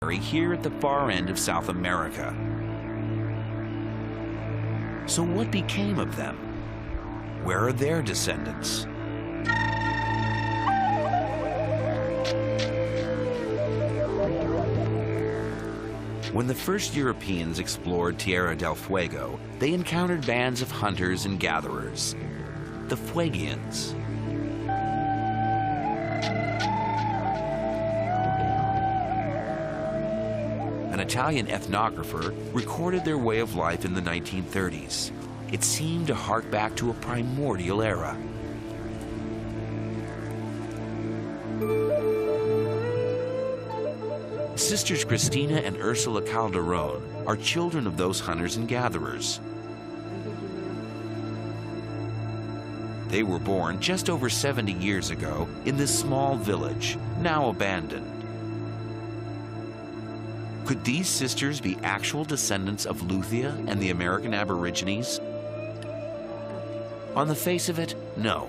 here at the far end of South America. So what became of them? Where are their descendants? When the first Europeans explored Tierra del Fuego, they encountered bands of hunters and gatherers, the Fuegians. An Italian ethnographer recorded their way of life in the 1930s. It seemed to hark back to a primordial era. Sisters Cristina and Ursula Calderon are children of those hunters and gatherers. They were born just over 70 years ago in this small village, now abandoned. Could these sisters be actual descendants of Luthia and the American Aborigines? On the face of it, no.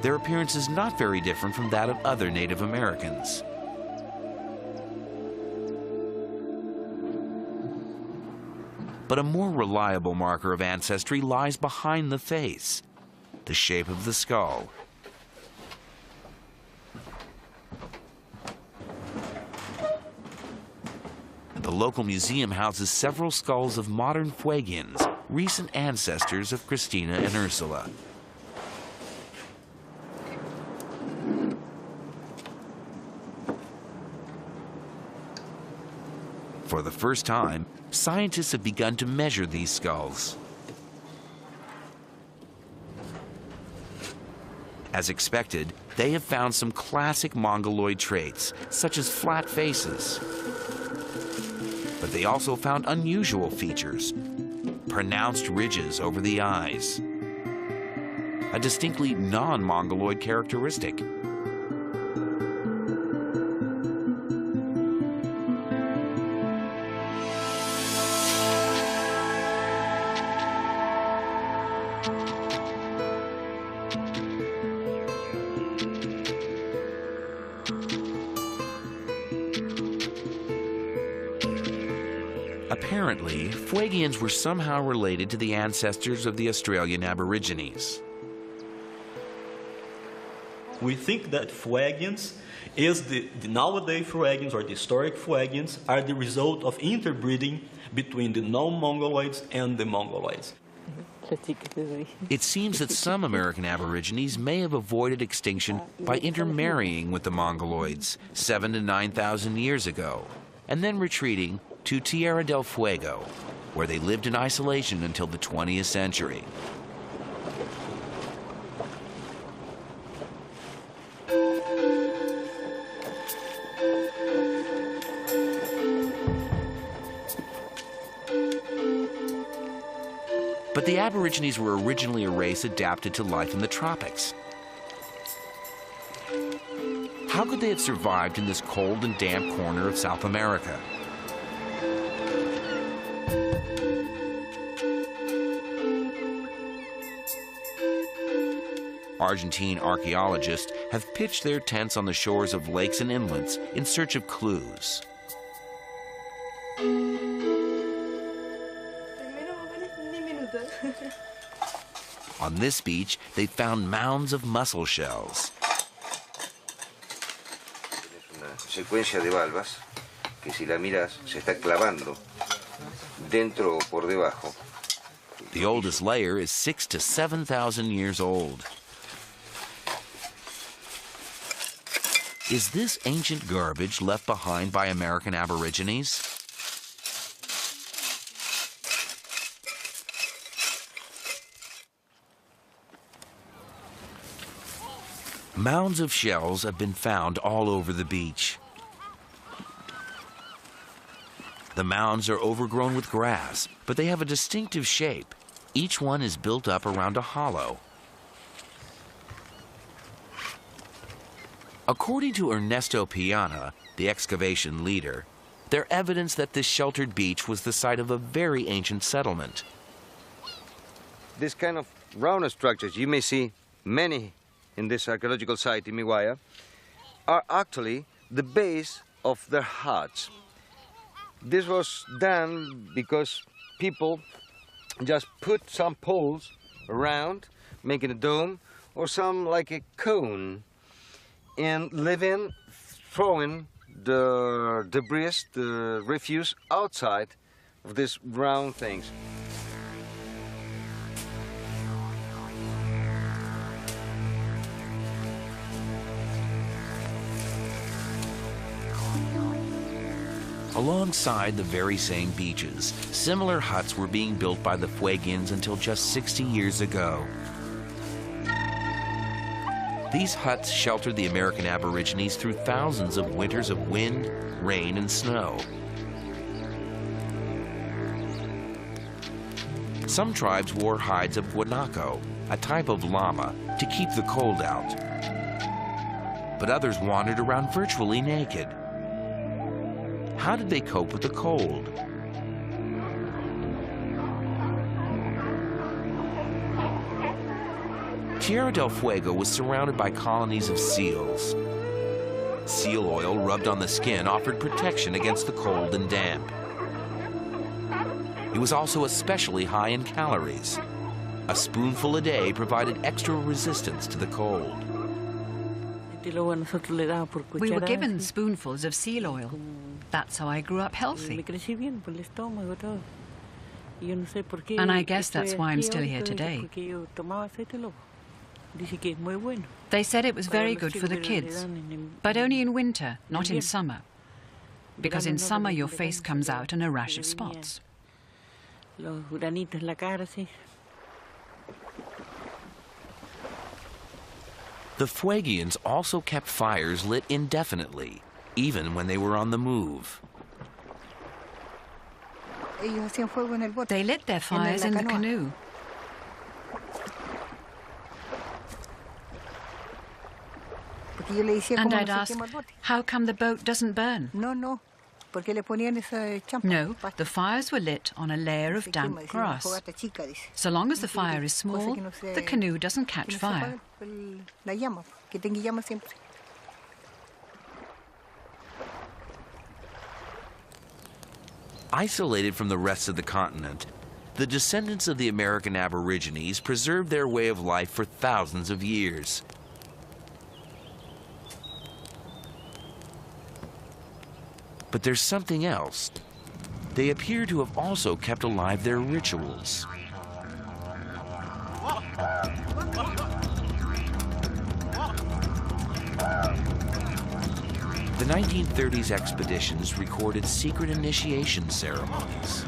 Their appearance is not very different from that of other Native Americans. But a more reliable marker of ancestry lies behind the face, the shape of the skull. The local museum houses several skulls of modern Fuegians, recent ancestors of Cristina and Ursula. For the first time, scientists have begun to measure these skulls. As expected, they have found some classic Mongoloid traits, such as flat faces. But they also found unusual features, pronounced ridges over the eyes, a distinctly non-Mongoloid characteristic. Apparently, Fuegians were somehow related to the ancestors of the Australian Aborigines. We think that Fuegians is the nowadays Fuegians, or the historic Fuegians, are the result of interbreeding between the non-Mongoloids and the Mongoloids. It seems that some American Aborigines may have avoided extinction by intermarrying with the Mongoloids 7,000 to 9,000 years ago, and then retreating to Tierra del Fuego, where they lived in isolation until the 20th century. But the Aborigines were originally a race adapted to life in the tropics. How could they have survived in this cold and damp corner of South America? Argentine archaeologists have pitched their tents on the shores of lakes and inlets in search of clues. On this beach, they found mounds of mussel shells. Una secuencia de valvas que si la miras se está clavando dentro o por debajo. The oldest layer is 6,000 to 7,000 years old. Is this ancient garbage left behind by American Aborigines? Mounds of shells have been found all over the beach. The mounds are overgrown with grass, but they have a distinctive shape. Each one is built up around a hollow. According to Ernesto Piana, the excavation leader, they're evidence that this sheltered beach was the site of a very ancient settlement. This kind of round structures, you may see many in this archaeological site in Miwaya, are actually the base of their huts. This was done because people just put some poles around, making a dome, or some like a cone, and live in, throwing the debris, the refuse outside of these round things. Alongside the very same beaches, similar huts were being built by the Fuegians until just 60 years ago. These huts sheltered the American Aborigines through thousands of winters of wind, rain, and snow. Some tribes wore hides of guanaco, a type of llama, to keep the cold out. But others wandered around virtually naked. How did they cope with the cold? Tierra del Fuego was surrounded by colonies of seals. Seal oil rubbed on the skin offered protection against the cold and damp. It was also especially high in calories. A spoonful a day provided extra resistance to the cold. We were given spoonfuls of seal oil. That's how I grew up healthy. And I guess that's why I'm still here today. They said it was very good for the kids, but only in winter, not in summer. Because in summer your face comes out in a rash of spots. The Fuegians also kept fires lit indefinitely, even when they were on the move. They lit their fires in the canoe. And I'd ask, how come the boat doesn't burn? No, the fires were lit on a layer of damp grass. So long as the fire is small, the canoe doesn't catch fire. Isolated from the rest of the continent, the descendants of the American Aborigines preserved their way of life for thousands of years. But there's something else. They appear to have also kept alive their rituals. The 1930s expeditions recorded secret initiation ceremonies.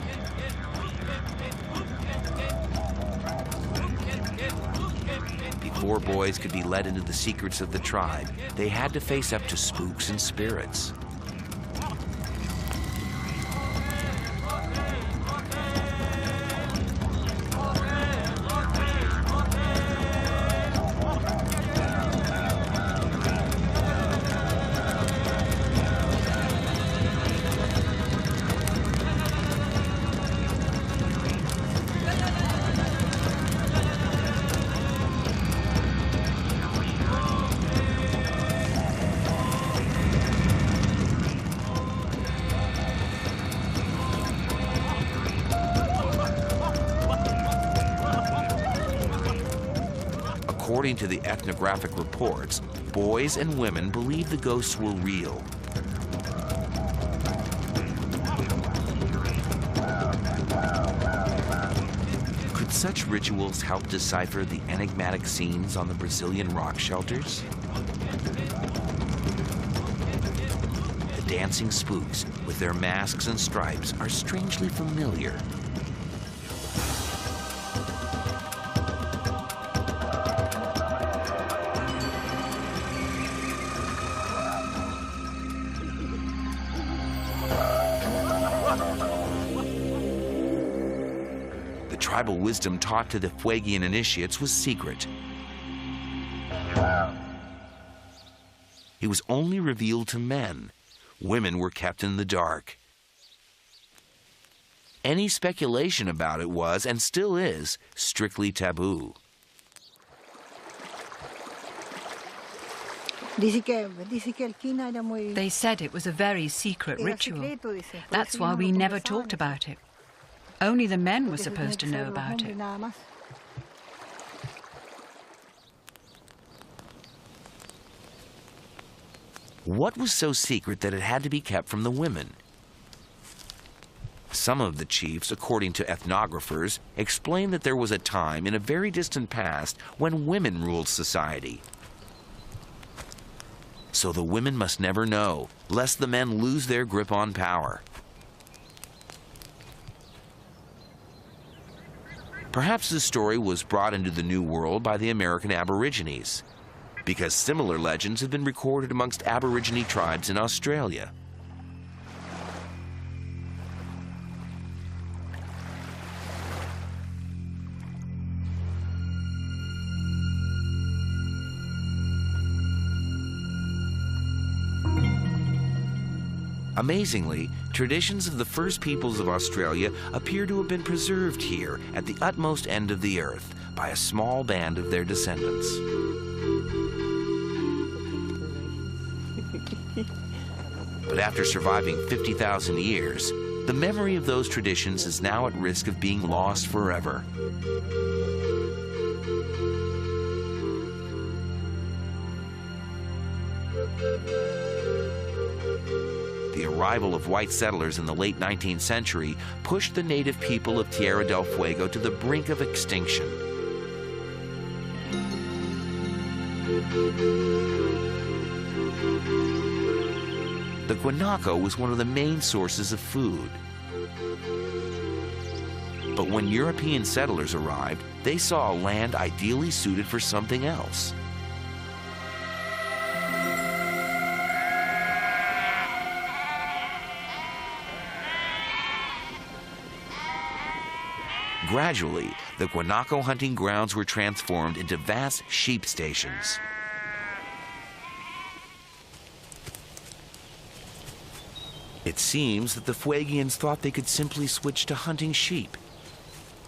Before boys could be led into the secrets of the tribe, they had to face up to spooks and spirits. According to the ethnographic reports, boys and women believed the ghosts were real. Could such rituals help decipher the enigmatic scenes on the Brazilian rock shelters? The dancing spooks, with their masks and stripes, are strangely familiar. Tribal wisdom taught to the Fuegian initiates was secret. It was only revealed to men. Women were kept in the dark. Any speculation about it was, and still is, strictly taboo. They said it was a very secret ritual. That's why we never talked about it. Only the men were supposed to know about it. What was so secret that it had to be kept from the women? Some of the chiefs, according to ethnographers, explain that there was a time in a very distant past when women ruled society. So the women must never know, lest the men lose their grip on power. Perhaps this story was brought into the New World by the American Aborigines, because similar legends have been recorded amongst Aborigine tribes in Australia. Amazingly, traditions of the first peoples of Australia appear to have been preserved here at the utmost end of the earth by a small band of their descendants. But after surviving 50,000 years, the memory of those traditions is now at risk of being lost forever. The arrival of white settlers in the late 19th century pushed the native people of Tierra del Fuego to the brink of extinction. The guanaco was one of the main sources of food. But when European settlers arrived, they saw a land ideally suited for something else. Gradually, the guanaco hunting grounds were transformed into vast sheep stations. It seems that the Fuegians thought they could simply switch to hunting sheep.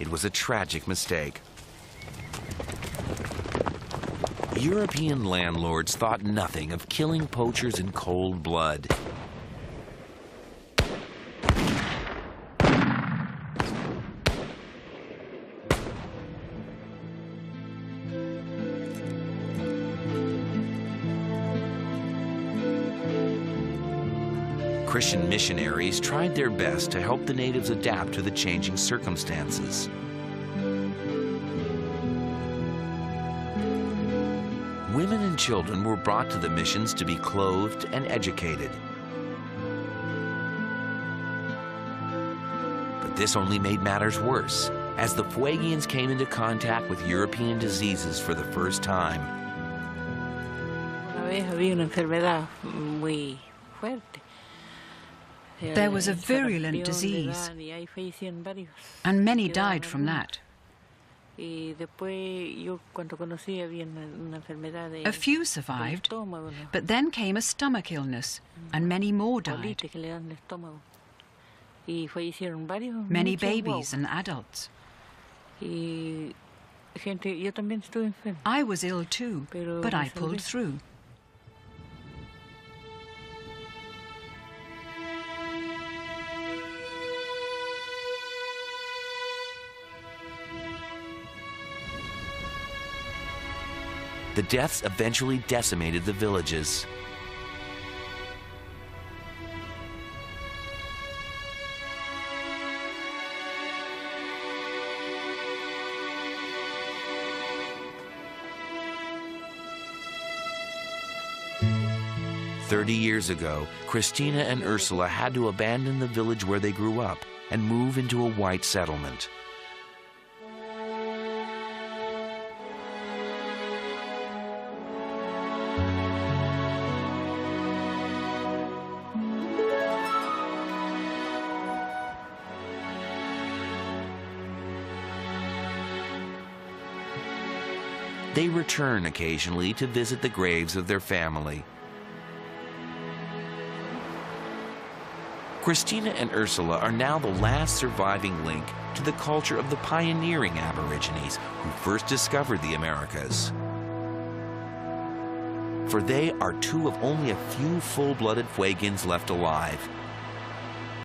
It was a tragic mistake. European landlords thought nothing of killing poachers in cold blood. Christian missionaries tried their best to help the natives adapt to the changing circumstances. Women and children were brought to the missions to be clothed and educated. But this only made matters worse, as the Fuegians came into contact with European diseases for the first time. There was a virulent disease, and many died from that. A few survived, but then came a stomach illness, and many more died. Many babies and adults. I was ill too, but I pulled through. The deaths eventually decimated the villages. "30 years ago, Christina and Ursula had to abandon the village where they grew up and move into a white settlement. They return occasionally to visit the graves of their family. Christina and Ursula are now the last surviving link to the culture of the pioneering Aborigines who first discovered the Americas. for they are two of only a few full-blooded Fuegians left alive.